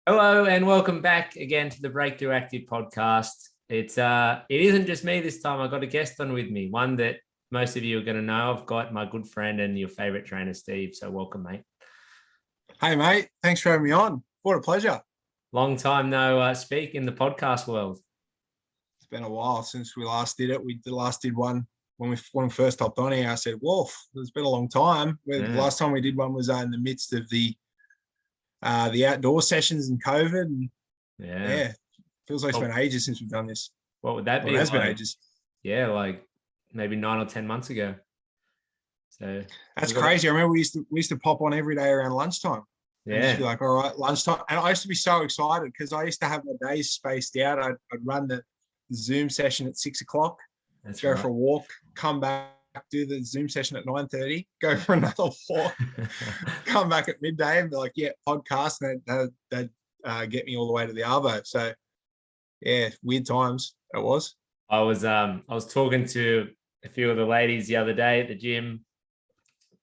Hello and welcome back again to the Break-Thru Active podcast. It isn't just me this time. I've got a guest on with me, one that most of you are going to know. I've got my good friend and your favorite trainer, Steve. So welcome, mate. Hey, mate. Thanks for having me on. What a pleasure. Long time no speak in the podcast world. It's been a while since we last did it. We last did one when we first hopped on here. I said, "Wolf, it's been a long time." The last time we did one was in the midst of the outdoor sessions and COVID. And yeah, feels like it's been ages since we've done this. What would that be? It has been ages. Yeah, like maybe 9 or 10 months ago. So that's crazy. I remember we used to pop on every day around lunchtime. Yeah, and just be like, all right, lunchtime. And I used to be so excited because I used to have my days spaced out. I'd run the Zoom session at 6 o'clock. Go for a walk, come back, do the Zoom session at 9:30, go for another walk, come back at midday and be like, yeah, podcast. And they'd get me all the way to the Arvo. So yeah, weird times it was. I was talking to a few of the ladies the other day at the gym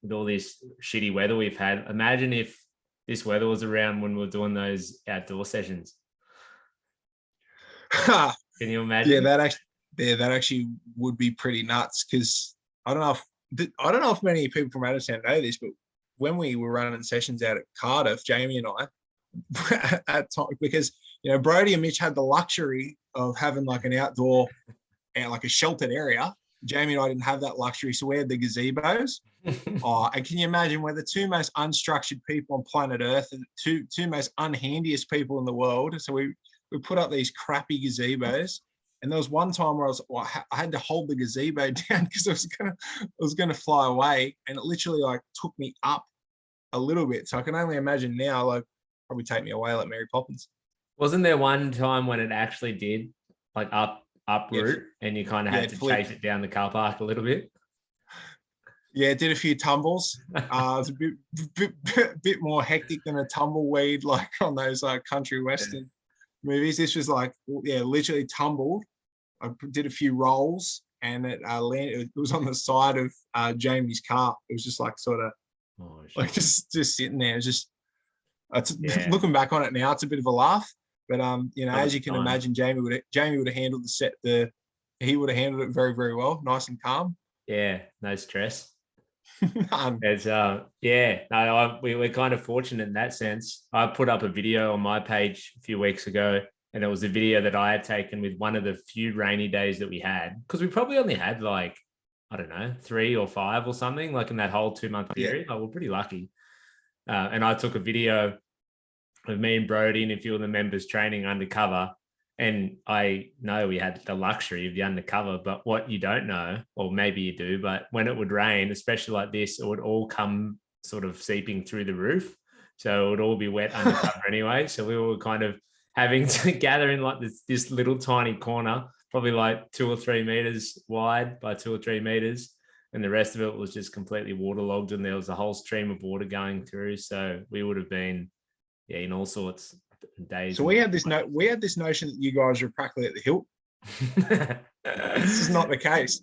with all this shitty weather we've had. Imagine if this weather was around when we were doing those outdoor sessions. Can you imagine? Yeah, that actually would be pretty nuts because I don't know if many people from Adamstown know this, but when we were running sessions out at Cardiff, Jamie and I, at time, because Brody and Mitch had the luxury of having like an outdoor and like a sheltered area. Jamie and I didn't have that luxury, so we had the gazebos. And can you imagine we're the two most unstructured people on planet Earth, and two most unhandiest people in the world. So we put up these crappy gazebos. And there was one time where I had to hold the gazebo down because it was gonna fly away, and it literally like took me up a little bit. So I can only imagine now, like probably take me away like Mary Poppins. Wasn't there one time when it actually did like up route, and you kind of had to chase it down the car park a little bit? Yeah, it did a few tumbles. It was a bit more hectic than a tumbleweed like on those country western movies. This was like, literally tumbled. I did a few rolls, and it landed. It was on the side of Jamie's car. It was just like sort of like just sitting there. Looking back on it now, it's a bit of a laugh. But as you can imagine, Jamie would have handled he would have handled it very, very well, nice and calm. Yeah, no stress. We're kind of fortunate in that sense. I put up a video on my page a few weeks ago, and it was a video that I had taken with one of the few rainy days that we had, because we probably only had like, I don't know, 3 or 5 or something like in that whole 2-month period. We're pretty lucky. And I took a video of me and Brody and a few of the members training undercover. And I know we had the luxury of the undercover, but what you don't know, or maybe you do, but when it would rain, especially like this, it would all come sort of seeping through the roof. So it would all be wet undercover anyway. So we were kind of having to gather in like this little tiny corner, probably like 2 or 3 meters wide by 2 or 3 meters. And the rest of it was just completely waterlogged, and there was a whole stream of water going through. So we would have been, in all sorts of days. So we had this notion that you guys were practically at the hilt. This is not the case.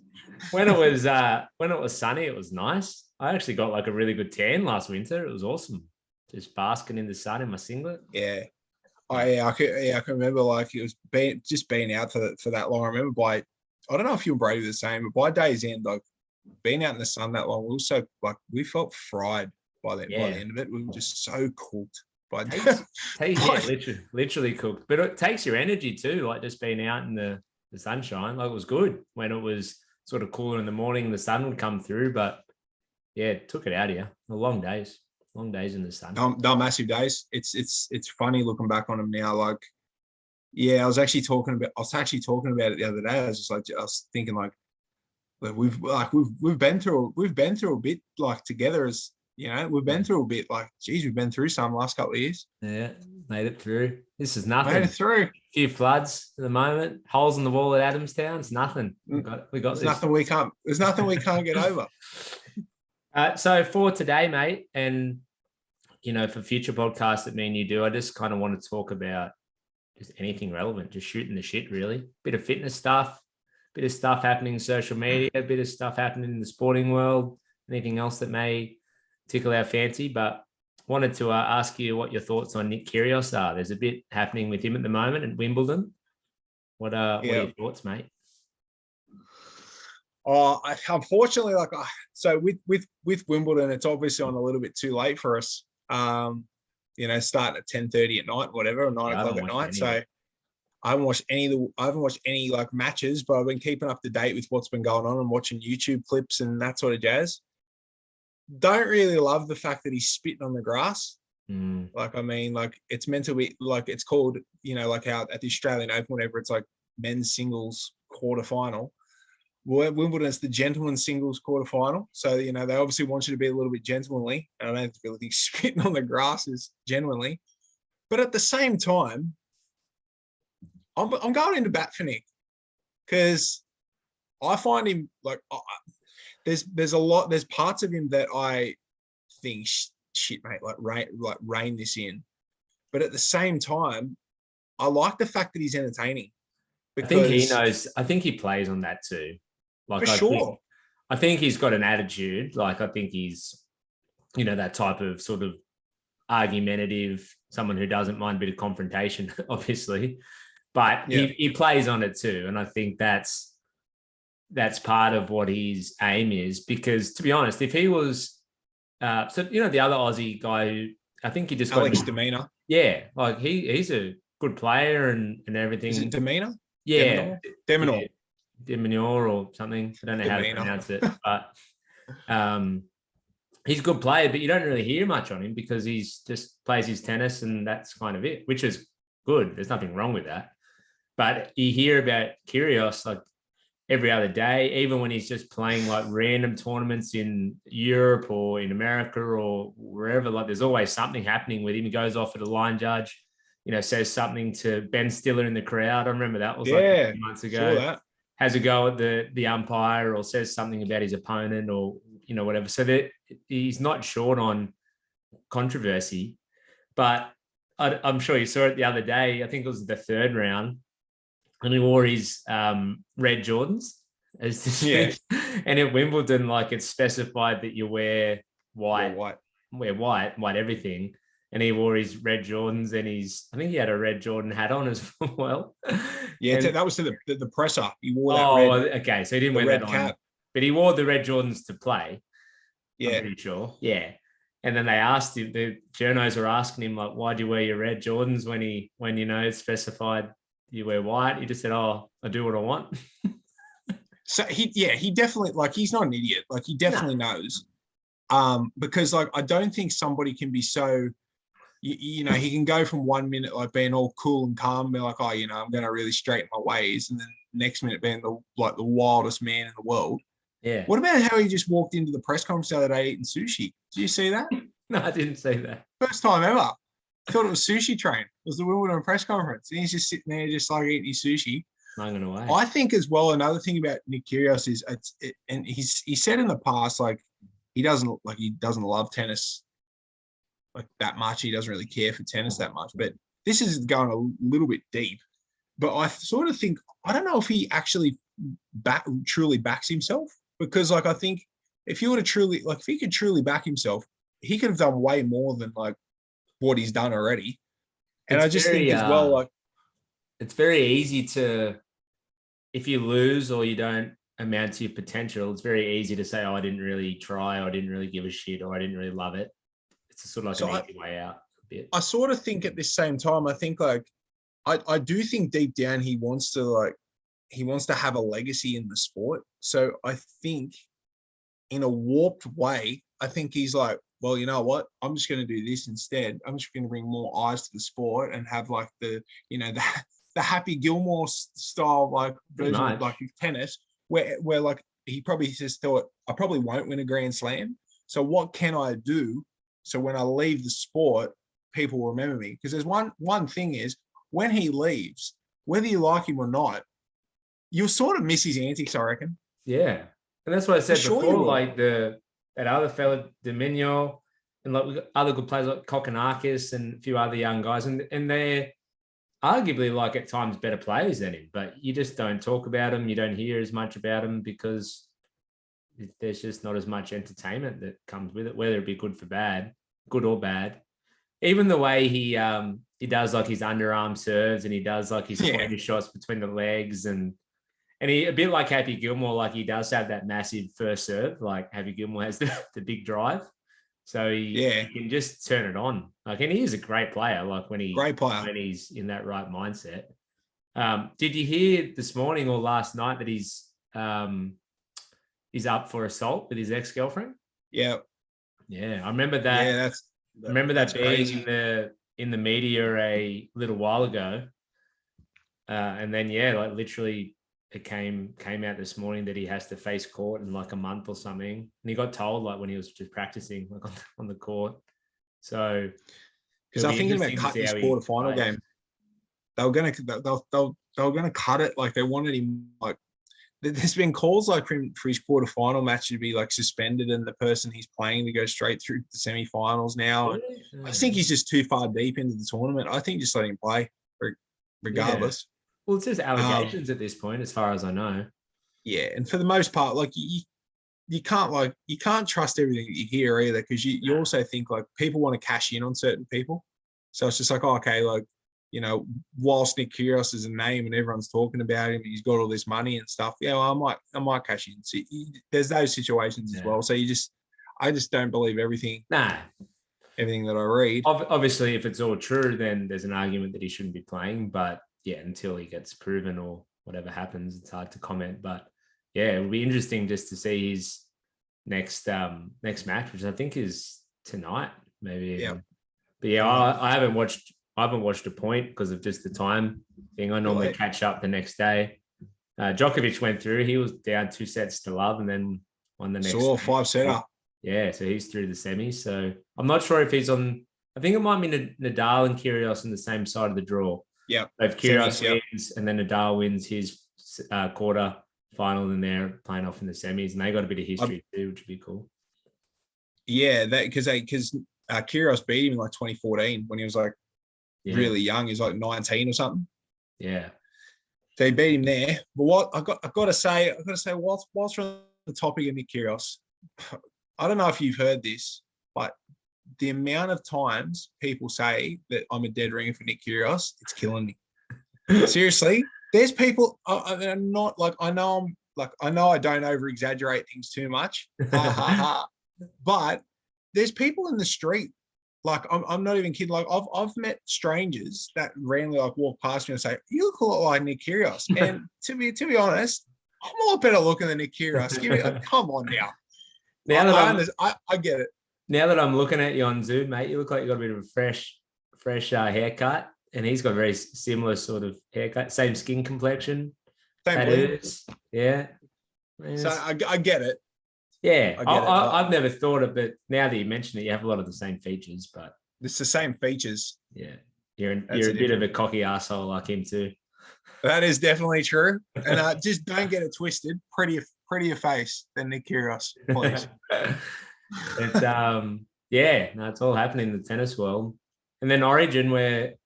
When it was sunny, it was nice. I actually got like a really good tan last winter. It was awesome. Just basking in the sun in my singlet. Yeah. I can remember like it was being out for that long. I remember I don't know if you and Brady were the same, but by day's end, like being out in the sun that long, we felt fried by the end of it. We were just so cooked. Literally cooked. But it takes your energy too, like just being out in the sunshine. Like it was good when it was sort of cooler in the morning, the sun would come through, but it took it out of you. The long days in the sun. They're massive days. It's funny looking back on them now. Like, I was actually talking about it the other day. I was thinking like we've been through a bit like together as we've been through a bit. Like, geez, we've been through some last couple of years. Yeah, made it through. This is nothing. Made it through. A few floods at the moment. Holes in the wall at Adamstown. It's nothing. We got There's nothing we can't get over. So for today, mate, and for future podcasts that me and you do, I just kind of want to talk about just anything relevant, just shooting the shit, really. Bit of fitness stuff, bit of stuff happening in social media, a bit of stuff happening in the sporting world, anything else that may tickle our fancy. But wanted to ask you what your thoughts on Nick Kyrgios are. There's a bit happening with him at the moment at Wimbledon. What are your thoughts, mate? Unfortunately, so with Wimbledon, it's obviously on a little bit too late for us. Starting at 10:30 at night, whatever, or 9 o'clock at night. So I haven't watched any like matches, but I've been keeping up to date with what's been going on and watching YouTube clips and that sort of jazz. Don't really love the fact that he's spitting on the grass. Like, I mean, like, it's meant to be like, it's called, like out at the Australian Open, whenever it's like men's singles quarterfinal. Well, Wimbledon's the gentleman's singles quarterfinal. So, they obviously want you to be a little bit gentlemanly. And I don't really think spitting on the grass is genuinely. But at the same time, I'm going into bat for Nick, because I find him like, there's parts of him that I think, shit, mate, rein this in. But at the same time, I like the fact that he's entertaining. I think he knows. I think he plays on that too. Like, for sure. I think he's got an attitude. Like, I think he's, that type of sort of argumentative, someone who doesn't mind a bit of confrontation, obviously. But he plays on it too. And I think that's part of what his aim is. Because, to be honest, if he was, the other Aussie guy who I think he just Alex Demeanor. Yeah, like he's a good player and everything. Is it Demeanor? Yeah, Demeanor. Demeanor or something. I don't know how to pronounce it, but he's a good player. But you don't really hear much on him because he's just plays his tennis and that's kind of it, which is good. There's nothing wrong with that. But you hear about Kyrgios like every other day, even when he's just playing like random tournaments in Europe or in America or wherever. Like, there's always something happening with him. He goes off at a line judge, says something to Ben Stiller in the crowd. I remember that was like a few months ago. Has a go at the umpire or says something about his opponent or, whatever. So that he's not short on controversy. But I'm sure you saw it the other day. I think it was the third round. And he wore his red Jordans as the shoes. And at Wimbledon, like, it's specified that you wear white, everything. And he wore his red Jordans and I think he had a red Jordan hat on as well. Yeah, that was to the presser. He wore that red. Okay. So he didn't wear that on. But he wore the red Jordans to play. Yeah. I'm pretty sure. Yeah. And then they asked him, the journos were asking him, like, why do you wear your red Jordans when it's specified you wear white? He just said, "Oh, I do what I want." So he definitely, like, he's not an idiot. Like, he definitely knows. Because, like, I don't think somebody can be so, he can go from 1 minute like being all cool and calm, be like, oh, I'm going to really straighten my ways, and then next minute being the wildest man in the world. Yeah. What about how he just walked into the press conference the other day eating sushi? Did you see that? No, I didn't see that. First time ever. I thought it was Sushi Train. It was the Wimbledon press conference. And he's just sitting there just like eating his sushi. Hanging away. I think as well, another thing about Nick Kyrgios is, and he said in the past, like, he doesn't love tennis like that much. He doesn't really care for tennis that much. But this is going a little bit deep. But I sort of think, I don't know if he actually truly backs himself. Because, like, I think if he could truly back himself, he could have done way more than, like, what he's done already. And I just think as well, like, it's very easy to, if you lose or you don't amount to your potential, it's very easy to say, oh, I didn't really try, or I didn't really give a shit, or I didn't really love it. It's sort of like an easy way out a bit. I sort of think at the same time, I think, like, I do think deep down he wants to have a legacy in the sport. So I think in a warped way, I think he's like, well, you know what? I'm just going to do this instead. I'm just going to bring more eyes to the sport and have like the Happy Gilmore style, like, version of like tennis, where like he probably just thought, I probably won't win a Grand Slam. So what can I do? So when I leave the sport, people will remember me. Because there's one thing is, when he leaves, whether you like him or not, you'll sort of miss his antics, I reckon. Yeah. And that's what I said before, like that other fella, Domino, and like we got other good players like Kokkinakis and a few other young guys, and they're arguably, like, at times better players than him, but you just don't talk about them. You don't hear as much about them because there's just not as much entertainment that comes with it, whether it be good or bad. even the way he does like his underarm serves and he does like his Yeah. shots between the legs and he a bit like Happy Gilmore, like he does have that massive first serve, like Happy Gilmore has the big drive. So he can just turn it on. Like, and he is a great player, like when Great player. when he's in that right mindset. Did you hear this morning or last night that he's up for assault with his ex-girlfriend? Yeah. Yeah, I remember that. Yeah, I remember that being crazy. in the media a little while ago. And then like literally it came out this morning that he has to face court in like a month or something. And he got told like when he was just practicing like on the court. So because I'm thinking about cutting his quarterfinal game. They were gonna cut it. Like they wanted him like there's been calls like for his quarterfinal match to be like suspended and the person he's playing to go straight through the semifinals now. Really? I think he's just too far deep into the tournament. I think just let him play regardless. Yeah. Well, it's just allegations at this point, as far as I know. Yeah, and for the most part, like you can't trust everything that you hear either, because you also think like people want to cash in on certain people. So it's just like, oh, okay, like, you know, whilst Nick Kyrgios is a name and everyone's talking about him, he's got all this money and stuff. Yeah, well, I might cash in. So there's those situations as well. So I just don't believe everything. Everything that I read. Obviously, if it's all true, then there's an argument that he shouldn't be playing. But yeah, until he gets proven or whatever happens, it's hard to comment. But yeah, it would be interesting just to see his next match, which I think is tonight, maybe. Yeah. But yeah, I haven't watched a point because of just the time thing. I normally catch up the next day. Djokovic went through. He was down 2-0 and then won the next. 5-setter. Yeah, so he's through the semis. So I'm not sure if he's on. I think it might be Nadal and Kyrgios on the same side of the draw. Yeah. So if Kyrgios wins and then Nadal wins his quarter final, then they're playing off in the semis, and they got a bit of history too, which would be cool. Yeah, because Kyrgios beat him in like 2014 when he was like really young. He was like 19 or something. Yeah. So he beat him there. But what I've got to say, whilst we're on the topic of Nick Kyrgios, I don't know if you've heard this, but the amount of times people say that I'm a dead ringer for Nick Kyrgios, it's killing me. Seriously, there's people. I'm not like I know I don't over exaggerate things too much, but there's people in the street. Like I'm not even kidding. Like I've met strangers that randomly like walk past me and say, "You look a lot like Nick Kyrgios." And to be honest, I'm a lot better looking than Nick Kyrgios. Come on now. I get it. Now that I'm looking at you on Zoom, mate, you look like you got a bit of a fresh haircut, and he's got a very similar sort of haircut, same skin complexion, tattoos. Yeah. So I get it. Yeah, I've never thought of it. Now that you mention it, you have a lot of the same features, but it's the same features. Yeah, you're a bit of a cocky asshole like him too. That is definitely true, and just don't get it twisted. Prettier face than Nick Kyrgios, please. It's it's all happening in the tennis world, and then Origin where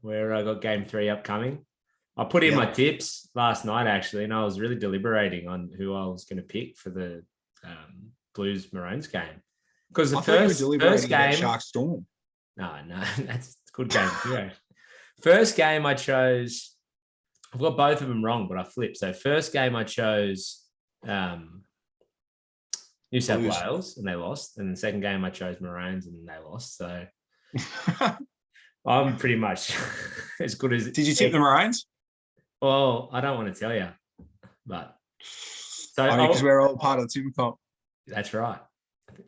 I got Game 3 upcoming. I put in my tips last night actually, and I was really deliberating on who I was going to pick for the Blues Maroons game, because the first game Shark Storm. No, that's a good game. Yeah. First game I chose. I've got both of them wrong, but I flipped. So first game I chose New South Wales, and they lost. And the second game I chose Maroons, and they lost. So I'm pretty much as good as. Did you tip the Maroons? Well, I don't want to tell you, but so because we're all part of the Super Comp. That's right.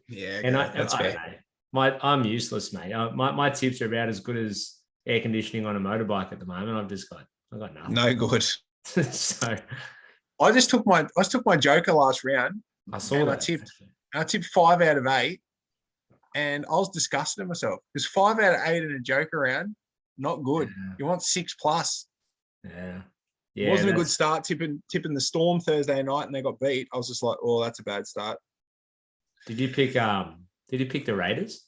Yeah, and that's fair. I'm useless, mate. My tips are about as good as air conditioning on a motorbike at the moment. I got nothing. No good. So I took my Joker last round. I saw that. I tipped 5 out of 8, and I was disgusted at myself because 5 out of 8 in a Joker round, not good. Yeah. You want 6+. Yeah. It wasn't a good start tipping the Storm Thursday night, and they got beat. I was just like, oh, that's a bad start. Did you pick the Raiders?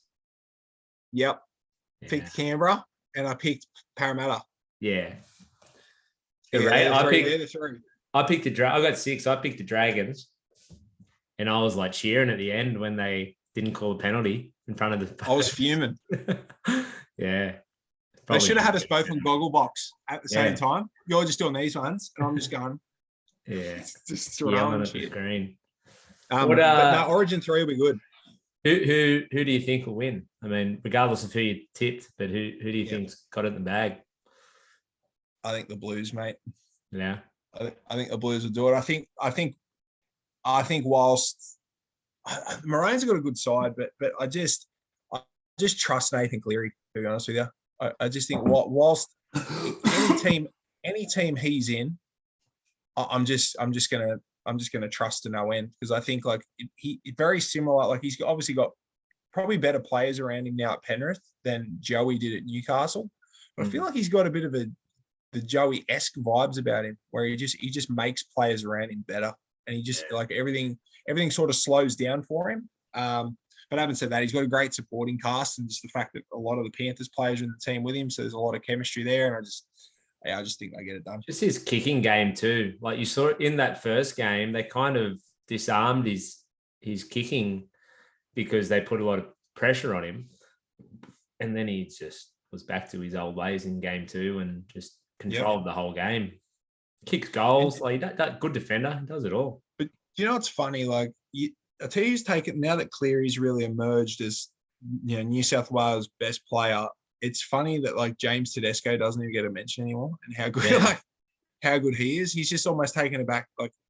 Yep. Yeah. Picked Canberra, and I picked Parramatta. Yeah. I picked I got 6. I picked the Dragons, and I was like cheering at the end when they didn't call a penalty in front of the. I was fuming. Yeah. They should have had us both on goggle box at the same time. You're just doing these ones, and I'm just going. Yeah. Just Yelling throwing at the shit. screen. But no, Origin 3 will be good. Who do you think will win? I mean, regardless of who you tipped, but who do you think's got it in the bag? I think the Blues, mate. Yeah. I think the Blues will do it. I think whilst Morane's got a good side, but I just trust Nathan Cleary, to be honest with you. I just think whilst any team he's in, I'm just gonna trust to no end, because I think like he very similar. Like he's obviously got probably better players around him now at Penrith than Joey did at Newcastle. But I feel like he's got a bit of the Joey-esque vibes about him, where he just makes players around him better, and he just like everything sort of slows down for him. But having said that, he's got a great supporting cast, and just the fact that a lot of the Panthers players are in the team with him, so there's a lot of chemistry there. And I just think they get it done. Just his kicking game too. Like you saw it in that first game, they kind of disarmed his kicking because they put a lot of pressure on him, and then he just was back to his old ways in game 2 and just controlled the whole game. Kicks goals, like that good defender, does it all. But you know what's funny? Like I tell you, who's taken now that Cleary's really emerged as New South Wales' best player. It's funny that like James Tedesco doesn't even get a mention anymore, and how good how good he is. He's just almost taken a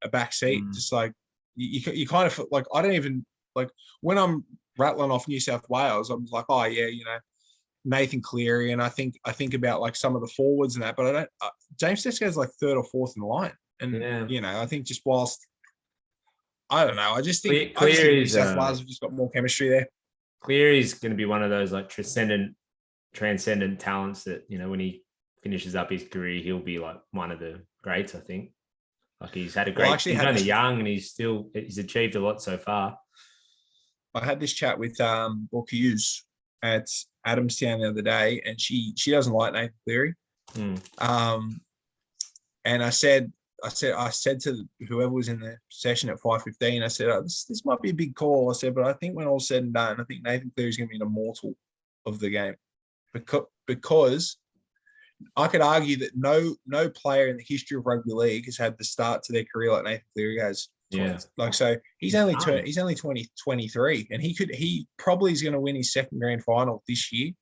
back seat. Just like you kind of like, I don't even like when I'm rattling off New South Wales, I'm like, oh yeah, Nathan Cleary, and I think about like some of the forwards and that, but I don't. James Tedesco's like 3rd or 4th in the line, and I think just whilst I don't know, I just think New South Wales have just got more chemistry there. Cleary's going to be one of those like transcendent talents that when he finishes up his career, he'll be like one of the greats. I think like he's had a great. He's only young, and he's achieved a lot so far. I had this chat with Brooke Hughes at Adamstown the other day, and she doesn't like Nathan Cleary. And I said to whoever was in the session at 5:15, I said, this might be a big call. I said, but I think when all's said and done, I think Nathan Cleary is going to be an immortal of the game, because I could argue that no player in the history of rugby league has had the start to their career like Nathan Cleary has. Yeah. Like, so he's only 23, and he probably is going to win his second grand final this year.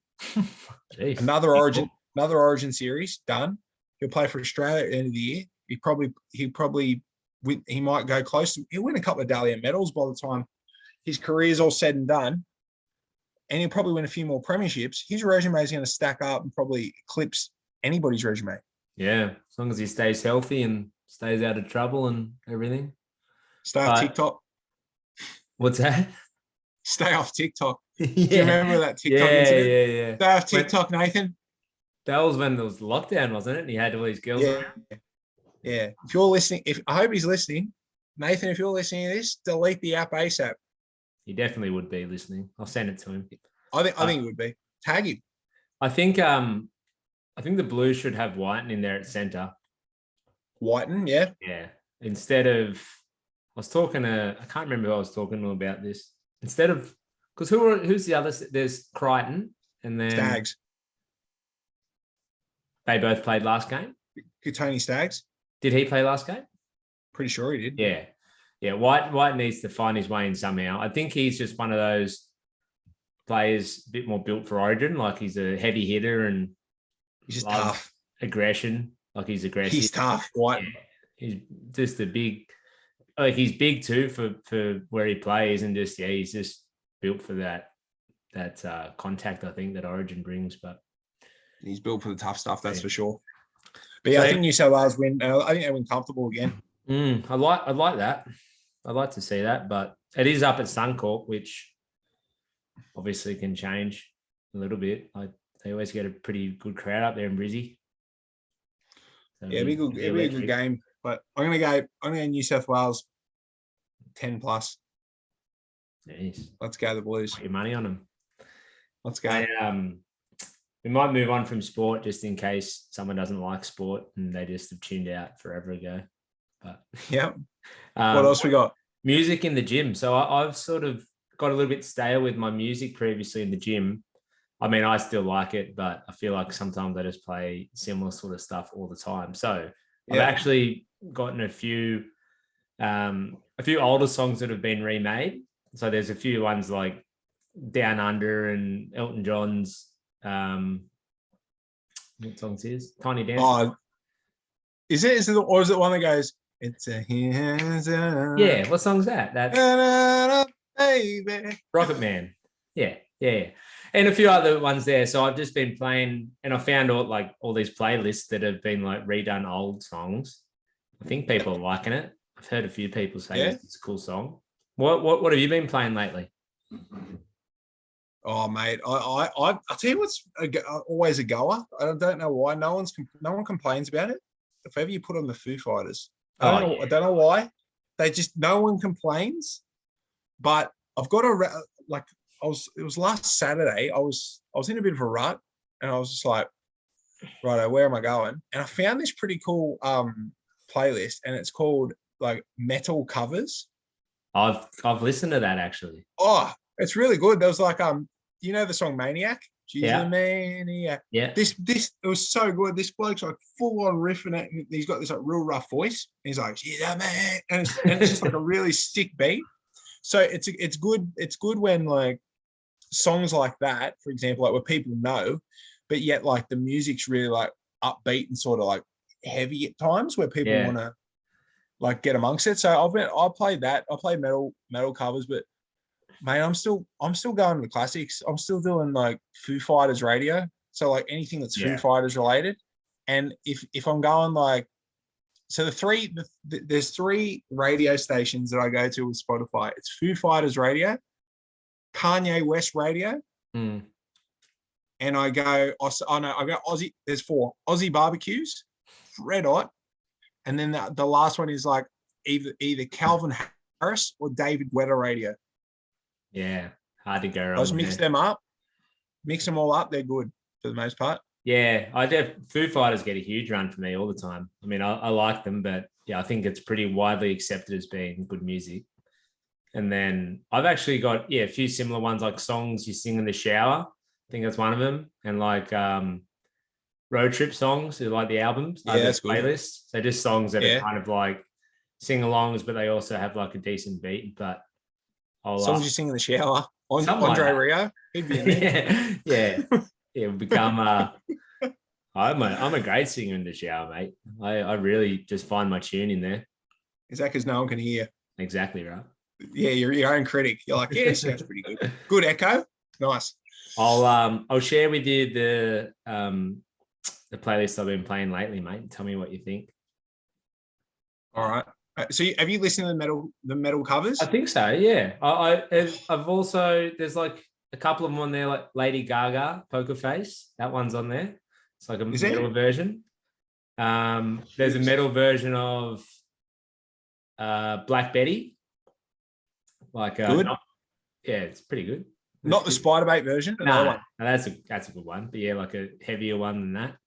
Another Origin series done. He'll play for Australia at the end of the year. He might go close. He'll win a couple of Dalian medals by the time his career is all said and done, and he'll probably win a few more premierships. His resume is going to stack up and probably eclipse anybody's resume. Yeah, as long as he stays healthy and stays out of trouble and everything. Stay off TikTok. What's that? Stay off TikTok. Do you remember that TikTok incident? Yeah. Stay off TikTok, Nathan. That was when there was lockdown, wasn't it? And he had all these girls around. Yeah. If you're listening, I hope he's listening. Nathan, if you're listening to this, delete the app ASAP. He definitely would be listening. I'll send it to him. I think it would be. Tag him. I think the Blues should have Whiten in there at centre. Whiten, yeah. Yeah. Instead of, I can't remember who I was talking to about this. Instead of, because who's the other? There's Crichton and then Staggs. They both played last game. Tony Staggs. Did he play last game? Pretty sure he did. Yeah. Yeah. White needs to find his way in somehow. I think he's just one of those players a bit more built for Origin. Like he's a heavy hitter and he's just tough. Aggression. Like he's aggressive. He's tough. White. Yeah. He's just a big, like he's big too for where he plays, and just he's just built for that contact, I think, that Origin brings. But he's built for the tough stuff, that's for sure. But yeah, I think New South Wales win. I think they win comfortable again. I'd like that. I'd like to see that, but it is up at Suncorp, which obviously can change a little bit. They always get a pretty good crowd up there in Brizzy. So it'd be a good game. But I'm gonna go New South Wales 10+. Nice. Let's go the Blues. Put your money on them. Let's go. We might move on from sport just in case someone doesn't like sport and they just have tuned out forever ago. But yeah. What else we got? Music in the gym. So I've sort of got a little bit stale with my music previously in the gym. I mean, I still like it, but I feel like sometimes I just play similar sort of stuff all the time. So I've actually gotten a few older songs that have been remade. So there's a few ones like Down Under and Elton John's what songs is Tiny Dancer? Oh, is it or is it one that goes, it's a yeah, what song's that? That's baby. Rocket Man. Yeah. And a few other ones there. So I've just been playing, and I found all these playlists that have been like redone old songs. I think people are liking it. I've heard a few people say it's a cool song. What have you been playing lately? Oh, mate, I'll tell you what's always a goer. I don't know why. No one complains about it. If ever you put on the Foo Fighters, I don't know why. No one complains. But I've got it was last Saturday. I was in a bit of a rut, and I was just like, righto, where am I going? And I found this pretty cool playlist, and it's called like metal covers. I've listened to that actually. Oh, it's really good. There was like you know the song Maniac? She's a maniac. Yeah. This it was so good. This bloke's like full on riffing it. And he's got this like real rough voice. And he's like, she's a man. And it's just like a really sick beat. So it's good. It's good when like songs like that, for example, like where people know, but yet like the music's really like upbeat and sort of like heavy at times where people want to like get amongst it. So I played that. I played metal covers, but mate, I'm still going to the classics. I'm still doing like Foo Fighters radio. So like anything that's Foo Fighters related. And if I'm going like, so there's three radio stations that I go to with Spotify. It's Foo Fighters radio, Kanye West radio, and I go Aussie. There's four Aussie barbecues, red hot, and then the last one is like either Calvin Harris or David Guetta radio. Yeah, hard to go wrong. I just mix them all up. They're good for the most part. Yeah, Foo Fighters get a huge run for me all the time. I mean, I like them, but yeah, I think it's pretty widely accepted as being good music. And then I've actually got a few similar ones, like songs you sing in the shower. I think that's one of them, and like road trip songs, like the albums. Yeah, that's good. Playlists. So just songs that are kind of like sing-alongs, but they also have like a decent beat. But songs you sing in the shower. Andre Rio, he'd be in there. yeah. It would become. I'm a great singer in the shower, mate. I really just find my tune in there. Is that because no one can hear? Exactly right. Yeah, you're your own critic. You're like, yeah, sounds pretty good. Good echo, nice. I'll share with you the playlist I've been playing lately, mate. Tell me what you think. All right. So have you listened to the metal covers? I think so. Yeah. I've also there's like a couple of them on there, like Lady Gaga, Poker Face. That one's on there. It's like a metal version. There's a metal version of Black Betty. Like, good. It's pretty good. Not the Spider-Bait version. No, that's a good one. But yeah, like a heavier one than that.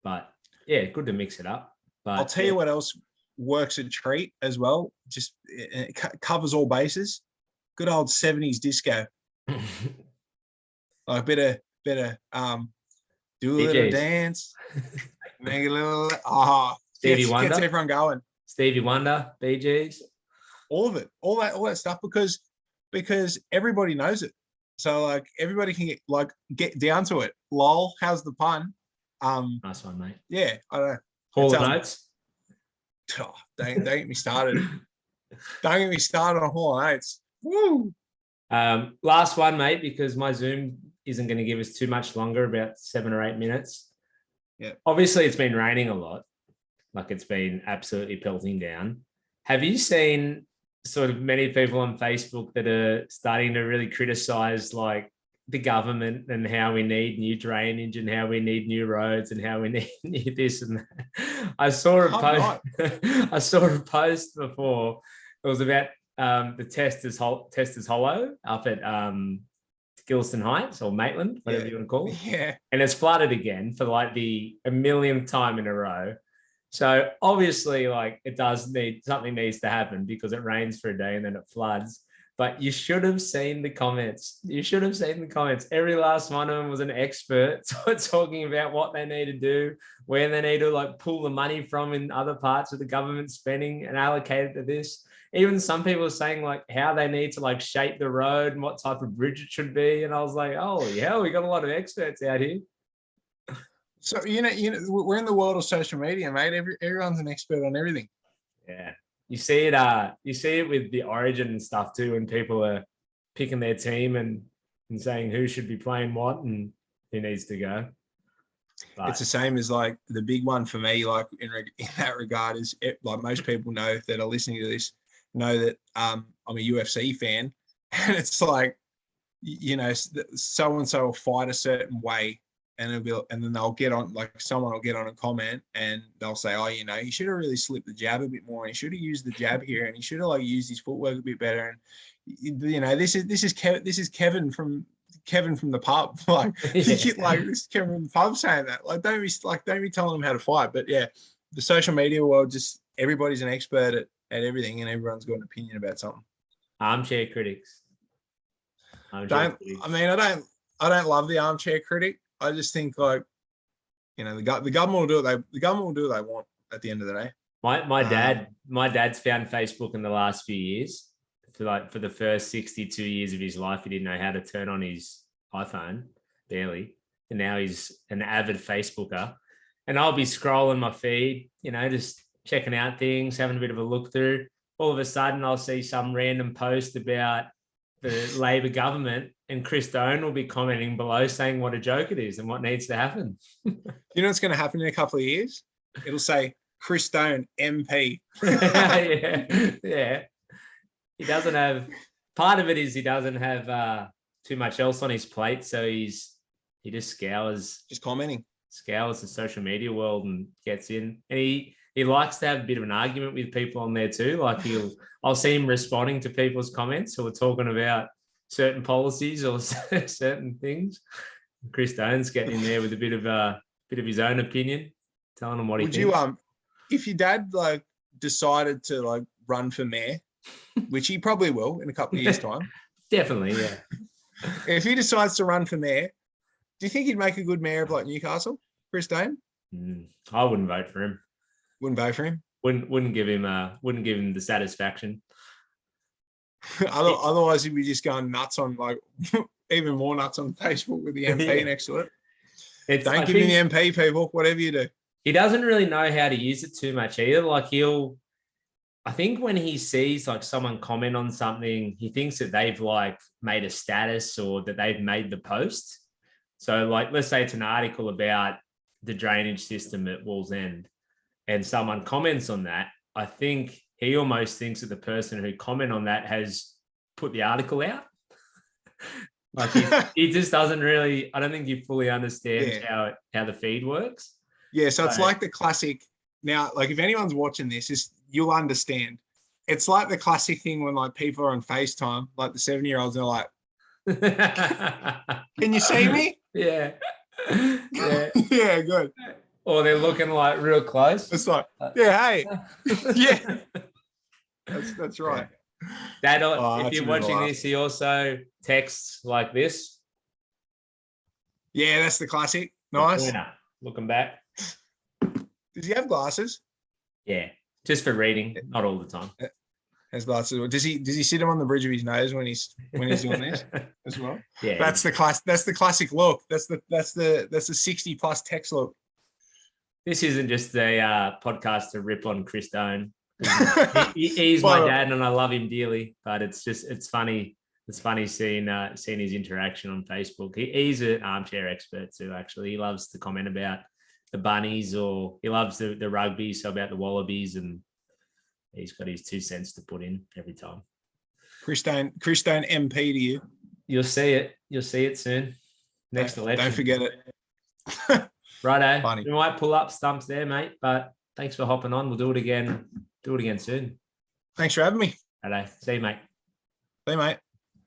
But yeah, good to mix it up. But I'll tell you what else works a treat as well. Just it covers all bases. Good old 70s disco. Like better do a little dance, make a little Stevie Wonder, gets everyone going. Stevie Wonder, Bee Gees, all of it, all that stuff because everybody knows it. So like everybody can get down to it. Lol, how's the pun? Nice one, mate. Yeah, I don't know. Hall of Notes. Oh, don't get me started. Don't get me started on Hall of Notes. Woo. Last one, mate, because my Zoom isn't going to give us too much longer, about 7 or 8 minutes. Yeah. Obviously, it's been raining a lot. Like it's been absolutely pelting down. Have you seen sort of many people on Facebook that are starting to really criticize like the government and how we need new drainage and how we need new roads and how we need new this and that? I saw a post before. It was about the Testers Hollow up at Gilston Heights or Maitland, whatever you want to call it. Yeah. And it's flooded again for like the 1,000,000th time in a row. So obviously, like something needs to happen because it rains for a day and then it floods. But you should have seen the comments. You should have seen the comments. Every last one of them was an expert talking about what they need to do, where they need to like pull the money from in other parts of the government spending and allocate it to this. Even some people are saying like how they need to like shape the road and what type of bridge it should be. And I was like, holy hell, we got a lot of experts out here. So we're in the world of social media, mate. Everyone's an expert on everything. Yeah. You see it with the Origin and stuff too, when people are picking their team and saying who should be playing what and who needs to go. But it's the same as like the big one for me, like in that regard, is like most people know that are listening to this know that I'm a UFC fan, and it's like, so and so will fight a certain way, and then they'll get on, like someone will get on a comment and they'll say, oh, you should have really slipped the jab a bit more, and he should have used the jab here, and he should have like used his footwork a bit better, and this is Kevin from the pub, like like this is Kevin from the pub saying that, like don't be telling him how to fight. But yeah, the social media world, just everybody's an expert at everything, and everyone's got an opinion about something. Armchair critics. I don't love the armchair critic. I just think like, the government will do what they want at the end of the day. My dad's found Facebook in the last few years. For the first 62 years of his life, he didn't know how to turn on his iPhone, barely. And now he's an avid Facebooker. And I'll be scrolling my feed, just checking out things, having a bit of a look through. All of a sudden, I'll see some random post about the Labor government, and Chris Doan will be commenting below saying what a joke it is and what needs to happen. You know what's going to happen in a couple of years? It'll say Chris Doan, MP. Yeah. He doesn't have, part of it is he doesn't have too much else on his plate. So he just scours the social media world and gets in. And he likes to have a bit of an argument with people on there too. Like I'll see him responding to people's comments who are talking about certain policies or certain things. Chris Doan's getting in there with a bit of his own opinion, telling him what he thinks. Would you, if your dad like decided to like run for mayor, which he probably will in a couple of years' time. Definitely, yeah. If he decides to run for mayor, do you think he'd make a good mayor of like Newcastle, Chris Doan? I wouldn't vote for him. Wouldn't vote for him? Wouldn't give him the satisfaction. Otherwise, he'd be just going nuts on like even more nuts on Facebook with the MP next to it. Don't give him the MP, people. Whatever you do. He doesn't really know how to use it too much either. Like I think when he sees like someone comment on something, he thinks that they've like made a status or that they've made the post. So like, let's say it's an article about the drainage system at Wallsend and someone comments on that. I think he almost thinks that the person who commented on that has put the article out. Like he just doesn't really, I don't think he fully understands how the feed works. Yeah. So it's like the classic. Now, like if anyone's watching this, you'll understand. It's like the classic thing when like people are on FaceTime, like the 7-year-olds are like, can you see me? Yeah. Yeah, good. Or they're looking like real close. It's like, yeah, hey. Yeah. That's right. Dad, if you're watching this, he also texts like this. Yeah, that's the classic. Nice. Looking back. Does he have glasses? Yeah, just for reading, not all the time. Has glasses. Does he sit him on the bridge of his nose when he's doing this as well? Yeah, that's the classic look. That's the 60+ text look. This isn't just a podcast to rip on Chris Doan. He's my dad, and I love him dearly. But it's funny. It's funny seeing his interaction on Facebook. He's an armchair expert too. Actually, he loves to comment about the bunnies, or he loves the rugby, so about the Wallabies, and he's got his 2 cents to put in every time. Chris Doan MP to you. You'll see it. You'll see it soon. Next election. Don't forget it. Righto. Funny. We might pull up stumps there, mate, but thanks for hopping on. We'll do it again soon. Thanks for having me. Righto. See you, mate. See you, mate.